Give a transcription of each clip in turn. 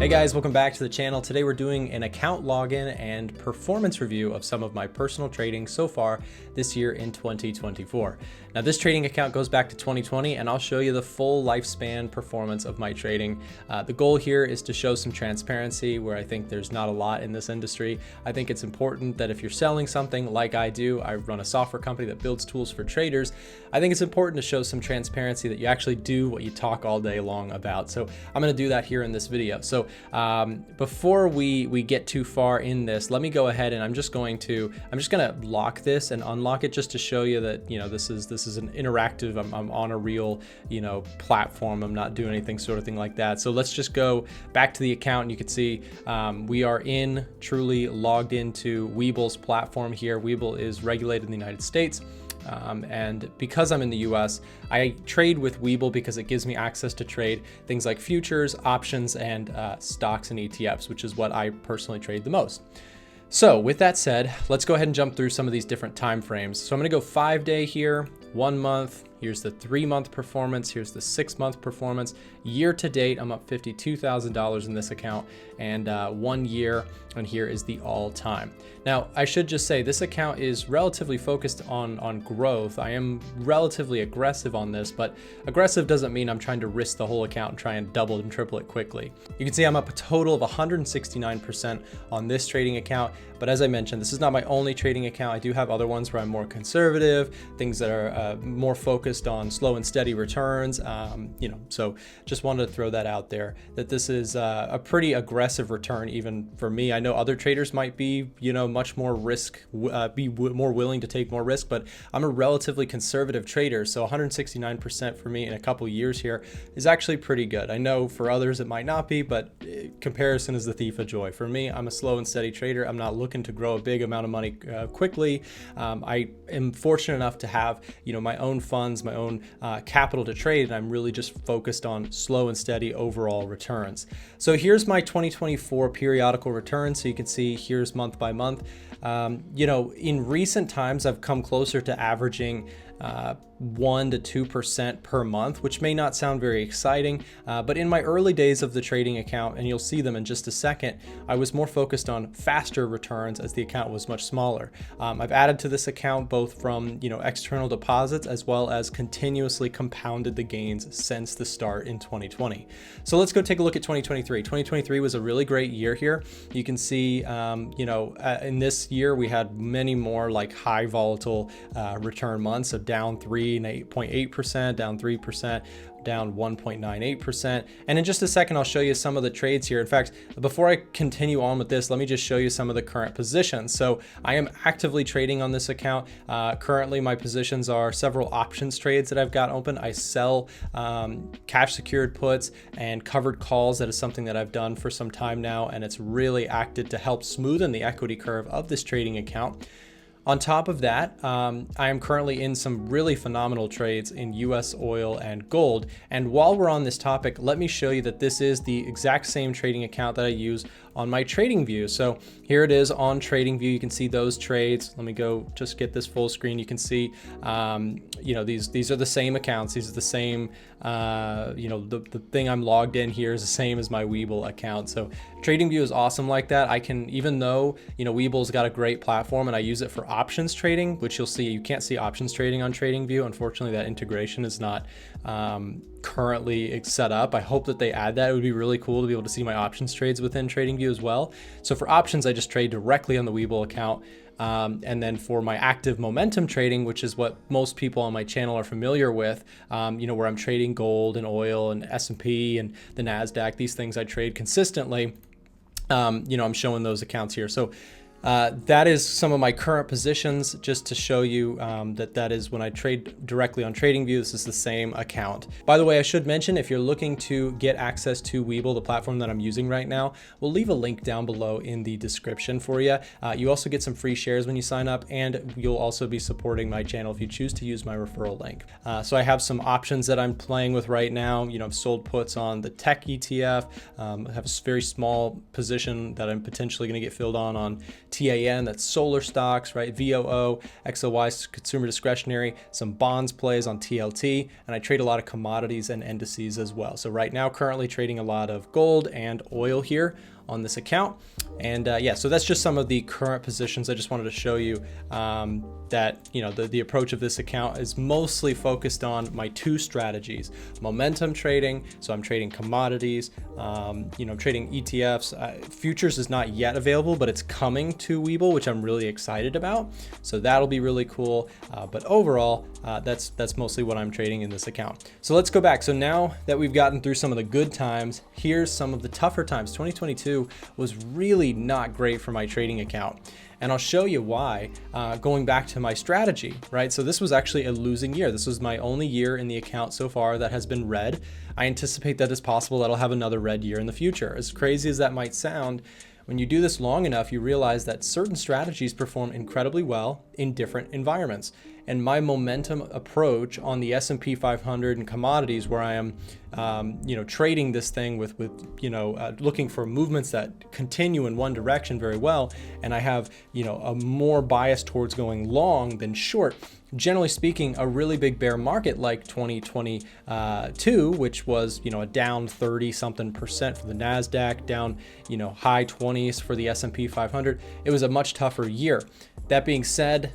Hey guys, welcome back to the channel. Today we're doing an account login and performance review of some of my personal trading so far this year in 2024. Now this trading account goes back to 2020 and I'll show you the full lifespan performance of my trading. The goal here is to show some transparency where I think there's not a lot in this industry. I think it's important that if you're selling something like I do, I run a software company that builds tools for traders. I think it's important to show some transparency that you actually do what you talk all day long about. So I'm going to do that here in this video. So before we get too far in this, let me go ahead and I'm just gonna lock this and unlock it just to show you that, you know, this is an interactive, I'm on a real, you know, platform. I'm not doing anything sort of thing like that. So let's just go back to the account and you can see we are truly logged into WeBull's platform here. WeBull is regulated in the United States. And because I'm in the US, I trade with WeBull because it gives me access to trade things like futures, options, and stocks and ETFs, which is what I personally trade the most. So with that said, let's go ahead and jump through some of these different time frames. So I'm going to go 5-day here, 1 month. Here's the 3-month performance. Here's the 6-month performance. Year to date, I'm up $52,000 in this account, and 1 year, and here is the all time. Now, I should just say this account is relatively focused on growth. I am relatively aggressive on this, but aggressive doesn't mean I'm trying to risk the whole account and try and double and triple it quickly. You can see I'm up a total of 169% on this trading account, but as I mentioned, this is not my only trading account. I do have other ones where I'm more conservative, things that are more focused on slow and steady returns, you know, so just wanted to throw that out there, that this is a pretty aggressive return even for me. I know other traders might be, you know, much more more willing to take more risk, but I'm a relatively conservative trader, so 169% for me in a couple years here is actually pretty good. I know for others it might not be, but comparison is the thief of joy. For me, I'm a slow and steady trader. I'm not looking to grow a big amount of money quickly. I am fortunate enough to have, you know, my own funds, my own capital to trade, and I'm really just focused on slow and steady overall returns. So here's my 2024 periodical return. So you can see here's month by month. You know, in recent times, I've come closer to averaging 1 to 2% per month, which may not sound very exciting, but in my early days of the trading account, and you'll see them in just a second, I was more focused on faster returns as the account was much smaller. I've added to this account both from, you know, external deposits as well as continuously compounded the gains since the start in 2020. So let's go take a look at 2023. 2023 was a really great year here. You can see, you know, in this year we had many more like high volatile return months of down 3.8%, down 3%, down 1.98%. And in just a second, I'll show you some of the trades here. In fact, before I continue on with this, let me just show you some of the current positions. So I am actively trading on this account. Currently, my positions are several options trades that I've got open. I sell cash secured puts and covered calls. That is something that I've done for some time now, and it's really acted to help smoothen the equity curve of this trading account. On top of that, I am currently in some really phenomenal trades in US oil and gold. And while we're on this topic, let me show you that this is the exact same trading account that I use on my TradingView. So here it is on TradingView. You can see those trades. Let me go just get this full screen. You can see, you know, these are the same accounts. These are the same, you know, the thing I'm logged in here is the same as my WeBull account. So TradingView is awesome like that. I can, even though, you know, WeBull's got a great platform and I use it for options trading, which you'll see, you can't see options trading on TradingView. Unfortunately, that integration is not currently set up. I hope that they add that. It would be really cool to be able to see my options trades within TradingView as well. So for options, I just trade directly on the WeBull account. And then for my active momentum trading, which is what most people on my channel are familiar with, you know, where I'm trading gold and oil and S&P and the NASDAQ, these things I trade consistently, you know, I'm showing those accounts here. So that is some of my current positions, just to show you that is when I trade directly on TradingView. This is the same account. By the way, I should mention, if you're looking to get access to WeBull, the platform that I'm using right now, we'll leave a link down below in the description for you. You also get some free shares when you sign up, and you'll also be supporting my channel if you choose to use my referral link. So I have some options that I'm playing with right now. You know, I've sold puts on the tech ETF. I have a very small position that I'm potentially going to get filled on TAN, that's solar stocks, right? VOO, XLY, consumer discretionary, some bonds plays on TLT, and I trade a lot of commodities and indices as well. So right now, currently trading a lot of gold and oil here on this account. And yeah, so that's just some of the current positions. I just wanted to show you that, you know, the approach of this account is mostly focused on my two strategies: momentum trading. So I'm trading commodities, you know, trading ETFs. Futures is not yet available, but it's coming to WeBull, which I'm really excited about. So that'll be really cool. But overall, that's mostly what I'm trading in this account. So let's go back. So now that we've gotten through some of the good times, here's some of the tougher times. 2022 was really not great for my trading account. And I'll show you why, going back to my strategy, right? So this was actually a losing year. This was my only year in the account so far that has been red. I anticipate that it's possible that I'll have another red year in the future. As crazy as that might sound, when you do this long enough, you realize that certain strategies perform incredibly well in different environments. And my momentum approach on the S&P 500 and commodities, where I am, you know, trading this thing with you know, looking for movements that continue in one direction very well, and I have, you know, a more bias towards going long than short. Generally speaking, a really big bear market like 2022, which was, you know, a down 30-something% for the NASDAQ, down, you know, high 20s for the S&P 500. It was a much tougher year. That being said,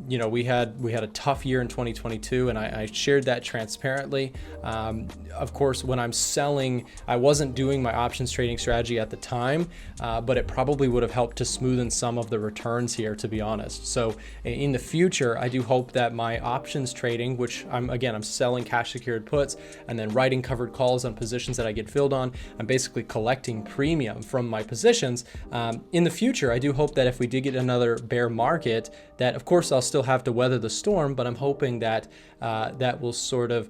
you know, we had a tough year in 2022, and I shared that transparently. Of course, when I'm selling, I wasn't doing my options trading strategy at the time, but it probably would have helped to smoothen some of the returns here, to be honest. So in the future, I do hope that my options trading, which I'm selling cash secured puts and then writing covered calls on positions that I get filled on. I'm basically collecting premium from my positions. In the future, I do hope that if we did get another bear market, that of course I'll still have to weather the storm, but I'm hoping that that will sort of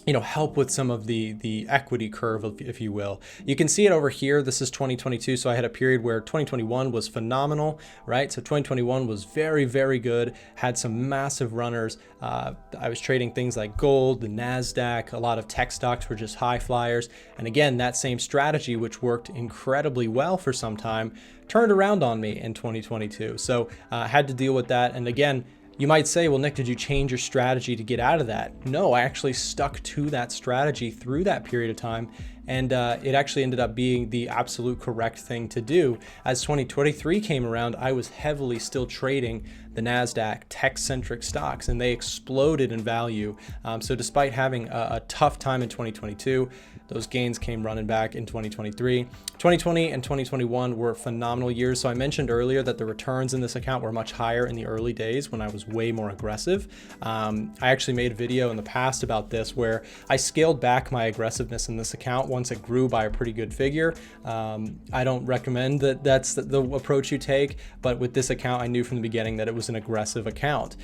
you know, help with some of the equity curve, if you will. You can see it over here. This is 2022. So I had a period where 2021 was phenomenal, right? So 2021 was very, very good. Had some massive runners. I was trading things like gold, the NASDAQ, a lot of tech stocks were just high flyers. And again, that same strategy, which worked incredibly well for some time, turned around on me in 2022. So I had to deal with that. And again, you might say, well, Nick, did you change your strategy to get out of that? No, I actually stuck to that strategy through that period of time. And it actually ended up being the absolute correct thing to do. As 2023 came around, I was heavily still trading the NASDAQ tech-centric stocks, and they exploded in value. So despite having a tough time in 2022, those gains came running back in 2023. 2020 and 2021 were phenomenal years. So I mentioned earlier that the returns in this account were much higher in the early days when I was way more aggressive. I actually made a video in the past about this where I scaled back my aggressiveness in this account once it grew by a pretty good figure. I don't recommend that that's the approach you take, but with this account, I knew from the beginning that it was an aggressive account.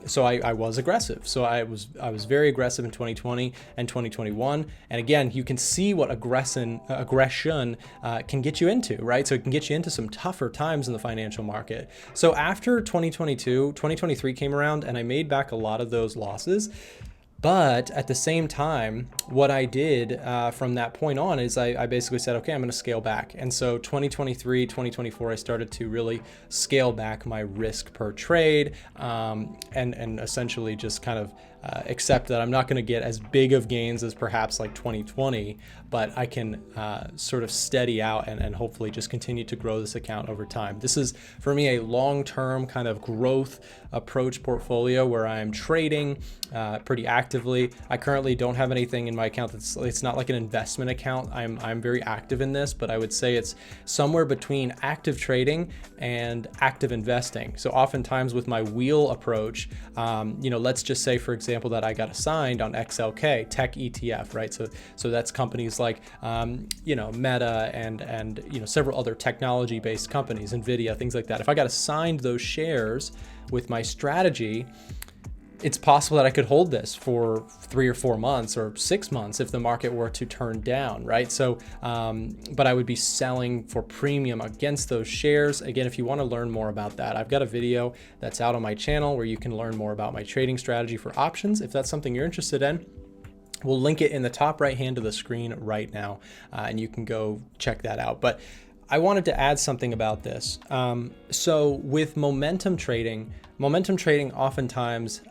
So I was aggressive. So I was very aggressive in 2020 and 2021. And again, you can see what aggression can get you into, right? So it can get you into some tougher times in the financial market. So after 2022, 2023 came around, and I made back a lot of those losses. But at the same time, what I did from that point on is I basically said, okay, I'm going to scale back. And so 2023, 2024, I started to really scale back my risk per trade, and essentially just kind of accept that I'm not going to get as big of gains as perhaps like 2020, but I can sort of steady out and hopefully just continue to grow this account over time. This is for me a long-term kind of growth approach portfolio where I'm trading pretty actively. I currently don't have anything in my account it's not like an investment account. I'm very active in this, but I would say it's somewhere between active trading and active investing. So oftentimes with my wheel approach, you know, let's just say, for example, that I got assigned on XLK tech ETF, right? So that's companies like you know, Meta and you know, several other technology-based companies, Nvidia, things like that. If I got assigned those shares with my strategy, it's possible that I could hold this for 3 or 4 months or 6 months if the market were to turn down, right? So, but I would be selling for premium against those shares. Again, if you want to learn more about that, I've got a video that's out on my channel where you can learn more about my trading strategy for options. If that's something you're interested in, we'll link it in the top right hand of the screen right now, and you can go check that out. But I wanted to add something about this. So with momentum trading oftentimes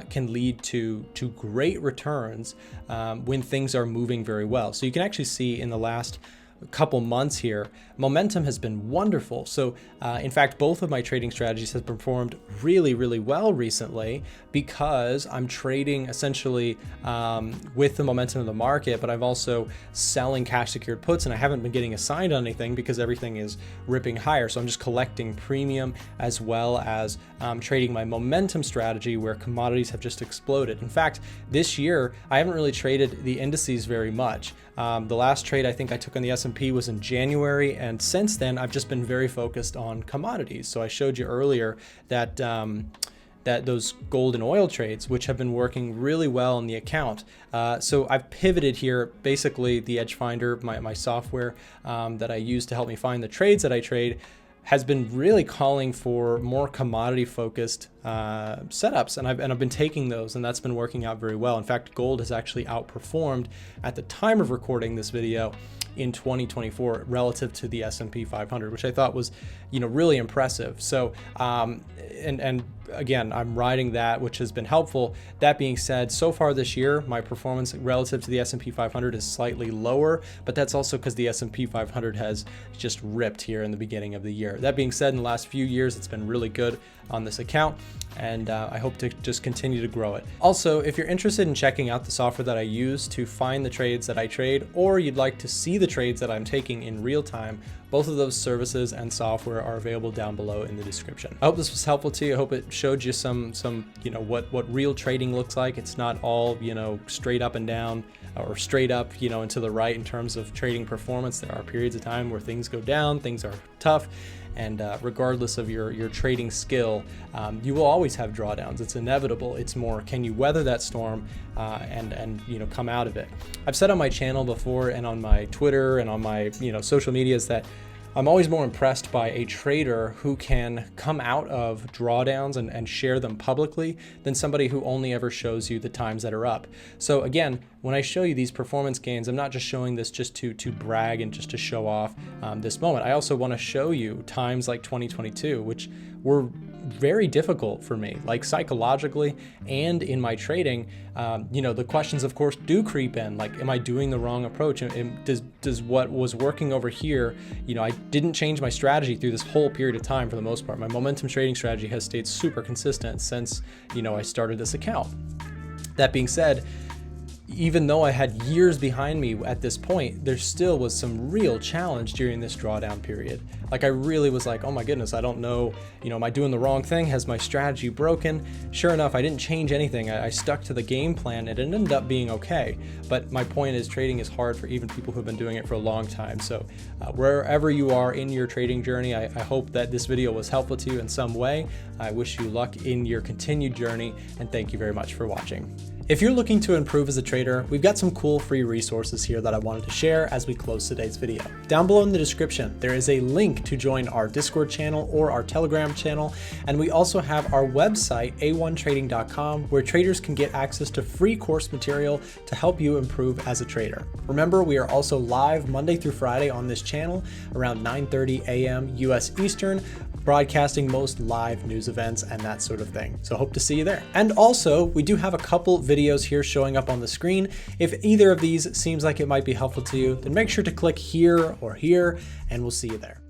can lead to great returns when things are moving very well. So you can actually see in the last couple months here, momentum has been wonderful. So in fact, both of my trading strategies have performed really, really well recently because I'm trading essentially with the momentum of the market, but I'm also selling cash secured puts, and I haven't been getting assigned on anything because everything is ripping higher. So I'm just collecting premium as well as trading my momentum strategy where commodities have just exploded. In fact, this year, I haven't really traded the indices very much. The last trade I think I took on the S&P was in January, and since then I've just been very focused on commodities. So I showed you earlier that that those gold and oil trades, which have been working really well on the account. So I've pivoted here, basically the Edge Finder, my software that I use to help me find the trades that I trade, has been really calling for more commodity focused setups, and I've been taking those, and that's been working out very well. In fact, gold has actually outperformed at the time of recording this video in 2024 relative to the S&P 500, which I thought was, really impressive. So, and again, I'm riding that, which has been helpful. That being said, so far this year, my performance relative to the S&P 500 is slightly lower, but that's also because the S&P 500 has just ripped here in the beginning of the year. That being said, in the last few years, it's been really good on this account, and I hope to just continue to grow it. Also, if you're interested in checking out the software that I use to find the trades that I trade, or you'd like to see the trades that I'm taking in real time, both of those services and software are available down below in the description. I hope this was helpful to you. I hope it showed you some what real trading looks like. It's not all, straight up and down or straight up, and to the right in terms of trading performance. There are periods of time where things go down, things are tough. And regardless of your trading skill, you will always have drawdowns. It's inevitable. It's more, can you weather that storm and come out of it? I've said on my channel before and on my Twitter and on my social medias that I'm always more impressed by a trader who can come out of drawdowns and share them publicly than somebody who only ever shows you the times that are up. So again, when I show you these performance gains, I'm not just showing this just to brag and just to show off this moment. I also want to show you times like 2022, which were very difficult for me, like psychologically and in my trading. The questions of course do creep in, like, am I doing the wrong approach? Does what was working over here, I didn't change my strategy through this whole period of time for the most part. My momentum trading strategy has stayed super consistent since, I started this account. That being said, even though I had years behind me at this point, there still was some real challenge during this drawdown period. Like, I really was like, oh my goodness, I don't know, am I doing the wrong thing? Has my strategy broken? Sure enough, I didn't change anything. I stuck to the game plan and it ended up being okay. But my point is, trading is hard for even people who've been doing it for a long time. So wherever you are in your trading journey, I hope that this video was helpful to you in some way. I wish you luck in your continued journey, and thank you very much for watching. If you're looking to improve as a trader, we've got some cool free resources here that I wanted to share as we close today's video. Down below in the description, there is a link to join our Discord channel or our Telegram channel, and we also have our website, a1trading.com, where traders can get access to free course material to help you improve as a trader. Remember, we are also live Monday through Friday on this channel around 9:30 a.m. US Eastern, broadcasting most live news events and that sort of thing. So hope to see you there. And also, we do have a couple videos here showing up on the screen. If either of these seems like it might be helpful to you, then make sure to click here or here, and we'll see you there.